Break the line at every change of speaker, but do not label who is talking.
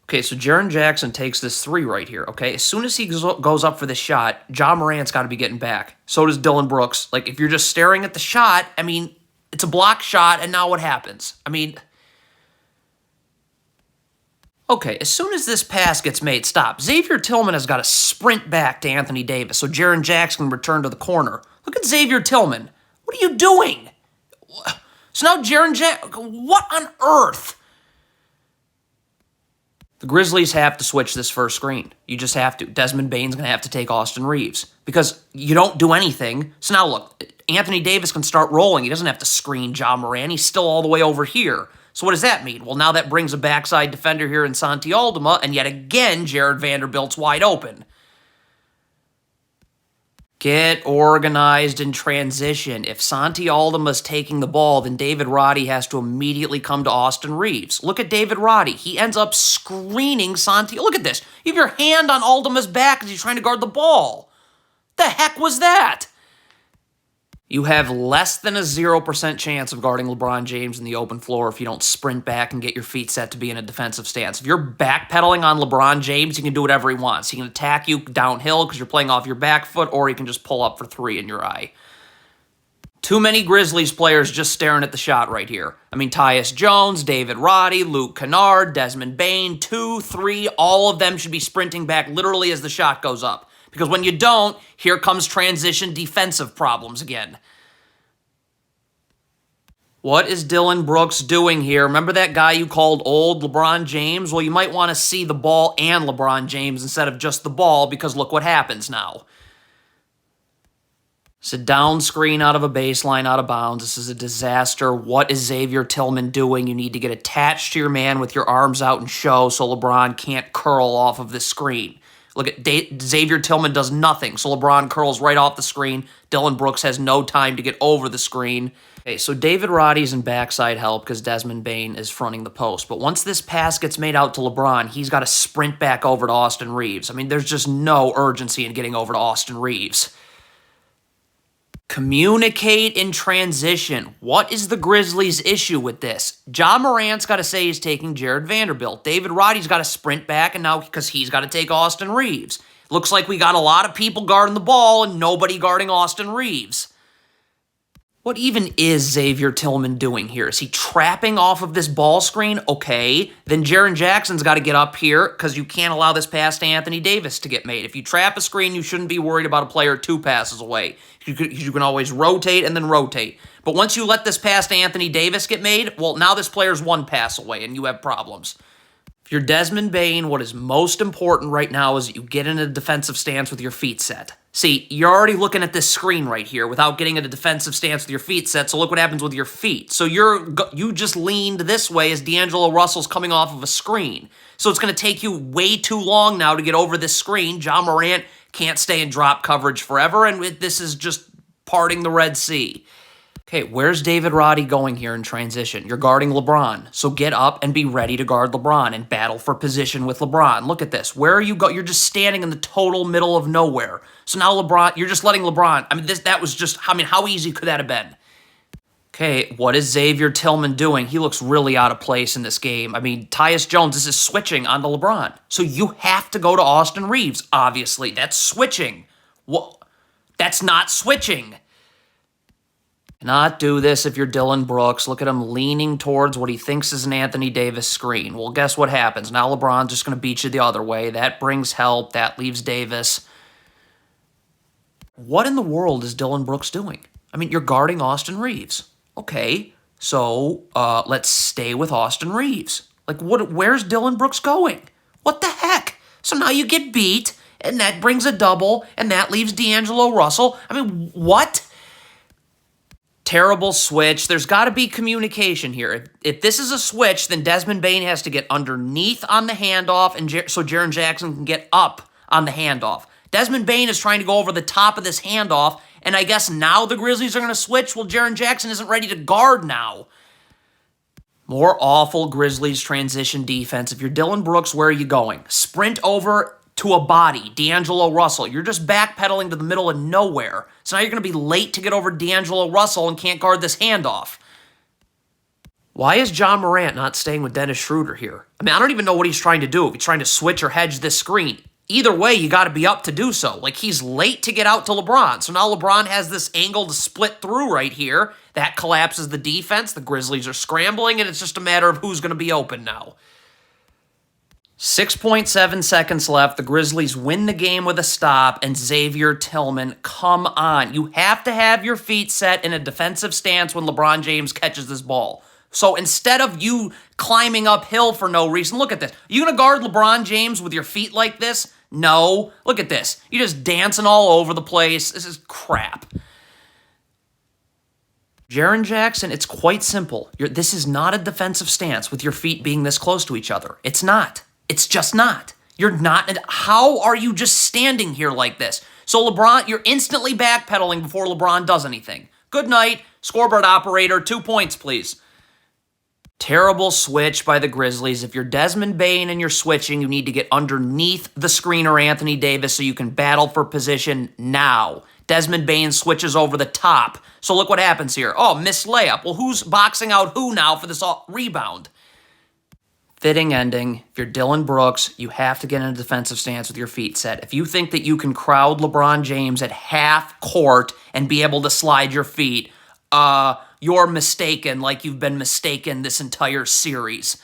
Okay, so Jaren Jackson takes this three right here, okay? As soon as he goes up for the shot, Ja Morant's got to be getting back. So does Dillon Brooks. Like, if you're just staring at the shot, I mean, it's a block shot, and now what happens? I mean, okay, as soon as this pass gets made, stop. Xavier Tillman has got to sprint back to Anthony Davis so Jaren Jackson can return to the corner. Look at Xavier Tillman. What are you doing? So now Jaren Jackson, what on earth? The Grizzlies have to switch this first screen. You just have to. Desmond Bane's going to have to take Austin Reeves because you don't do anything. So now look, Anthony Davis can start rolling. He doesn't have to screen Ja Morant. He's still all the way over here. So what does that mean? Well, now that brings a backside defender here in Santi Aldama, and yet again, Jared Vanderbilt's wide open. Get organized in transition. If Santi Aldama's taking the ball, then David Roddy has to immediately come to Austin Reeves. Look at David Roddy. He ends up screening Santi. Look at this. You have your hand on Aldama's back as he's trying to guard the ball. The heck was that? You have less than a 0% chance of guarding LeBron James in the open floor if you don't sprint back and get your feet set to be in a defensive stance. If you're backpedaling on LeBron James, he can do whatever he wants. He can attack you downhill because you're playing off your back foot, or he can just pull up for three in your eye. Too many Grizzlies players just staring at the shot right here. I mean, Tyus Jones, David Roddy, Luke Kennard, Desmond Bane, 2, 3, all of them should be sprinting back literally as the shot goes up. Because when you don't, here comes transition defensive problems again. What is Dillon Brooks doing here? Remember that guy you called old, LeBron James? Well, you might want to see the ball and LeBron James instead of just the ball, because look what happens now. It's a down screen out of a baseline, out of bounds. This is a disaster. What is Xavier Tillman doing? You need to get attached to your man with your arms out and show so LeBron can't curl off of this screen. Look at Xavier Tillman does nothing, so LeBron curls right off the screen. Dillon Brooks has no time to get over the screen. Okay, so David Roddy's in backside help because Desmond Bane is fronting the post. But once this pass gets made out to LeBron, he's got to sprint back over to Austin Reeves. I mean, there's just no urgency in getting over to Austin Reeves. Communicate in transition. What is the Grizzlies' issue with this? Ja Morant's got to say he's taking Jared Vanderbilt. David Roddy's got to sprint back, and now because he's got to take Austin Reeves. Looks like we got a lot of people guarding the ball and nobody guarding Austin Reeves. What even is Xavier Tillman doing here? Is he trapping off of this ball screen? Okay. Then Jaren Jackson's got to get up here because you can't allow this pass to Anthony Davis to get made. If you trap a screen, you shouldn't be worried about a player 2 passes away. You can always rotate and then rotate. But once you let this pass to Anthony Davis get made, well, now this player's 1 pass away and you have problems. If you're Desmond Bane, what is most important right now is that you get in a defensive stance with your feet set. See, you're already looking at this screen right here without getting in a defensive stance with your feet set, so look what happens with your feet. So you just leaned this way as D'Angelo Russell's coming off of a screen. So it's going to take you way too long now to get over this screen. Ja Morant can't stay in drop coverage forever, and this is just parting the Red Sea. Okay, where's David Roddy going here in transition? You're guarding LeBron, so get up and be ready to guard LeBron and battle for position with LeBron. Look at this. Where are you going? You're just standing in the total middle of nowhere. So now LeBron, you're just letting LeBron. I mean, that was just, I mean, how easy could that have been? Okay, what is Xavier Tillman doing? He looks really out of place in this game. I mean, Tyus Jones, this is switching onto LeBron. So you have to go to Austin Reeves, obviously. That's switching. Well, that's not switching. Not do this if you're Dillon Brooks. Look at him leaning towards what he thinks is an Anthony Davis screen. Well, guess what happens? Now LeBron's just going to beat you the other way. That brings help. That leaves Davis. What in the world is Dillon Brooks doing? I mean, you're guarding Austin Reeves. Okay, so let's stay with Austin Reeves. Like, where's Dillon Brooks going? What the heck? So now you get beat, and that brings a double, and that leaves D'Angelo Russell. I mean, what? Terrible switch. There's got to be communication here. If this is a switch, then Desmond Bane has to get underneath on the handoff, and so Jaren Jackson can get up on the handoff. Desmond Bane is trying to go over the top of this handoff, and I guess now the Grizzlies are going to switch? Well, Jaren Jackson isn't ready to guard now. More awful Grizzlies transition defense. If you're Dillon Brooks, where are you going? Sprint over to a body, D'Angelo Russell. You're just backpedaling to the middle of nowhere. So now you're going to be late to get over D'Angelo Russell and can't guard this handoff. Why is John Morant not staying with Dennis Schroeder here? I mean, I don't even know what he's trying to do. If he's trying to switch or hedge this screen. Either way, you got to be up to do so. Like, he's late to get out to LeBron. So now LeBron has this angle to split through right here. That collapses the defense. The Grizzlies are scrambling, and it's just a matter of who's going to be open now. 6.7 seconds left. The Grizzlies win the game with a stop, and Xavier Tillman, come on. You have to have your feet set in a defensive stance when LeBron James catches this ball. So instead of you climbing uphill for no reason, look at this. You going to guard LeBron James with your feet like this? No. Look at this. You're just dancing all over the place. This is crap. Jaren Jackson, it's quite simple. This is not a defensive stance with your feet being this close to each other. It's not. It's just not. You're not. How are you just standing here like this? So LeBron, you're instantly backpedaling before LeBron does anything. Good night. Scoreboard operator, 2 points, please. Terrible switch by the Grizzlies. If you're Desmond Bane and you're switching, you need to get underneath the screener Anthony Davis so you can battle for position now. Desmond Bane switches over the top. So look what happens here. Oh, missed layup. Well, who's boxing out who now for this rebound? Fitting ending. If you're Dylan Brooks, you have to get in a defensive stance with your feet set. If you think that you can crowd LeBron James at half court and be able to slide your feet, you're mistaken like you've been mistaken this entire series.